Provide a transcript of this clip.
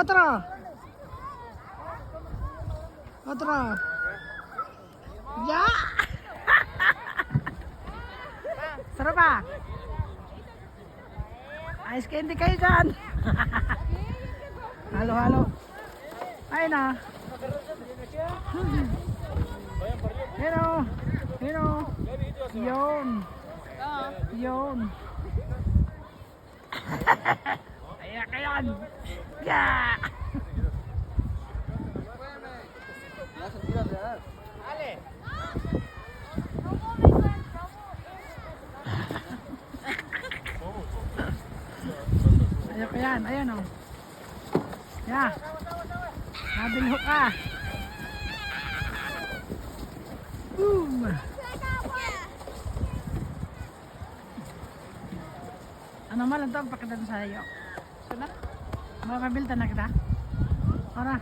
Otra. Otra. Ya. Sarap ba? Ice candy kayo dyan. Halo-halo. Ayun na. Yun o. Yun o. Yun. Yun. Ayan kayon. Ya. Ayan ka yan, ayan o. Yeah. Nabilho ka. Boom. Ano malang ito ang pakitan sa iyo? Sana? Makabilta na kita? Ora.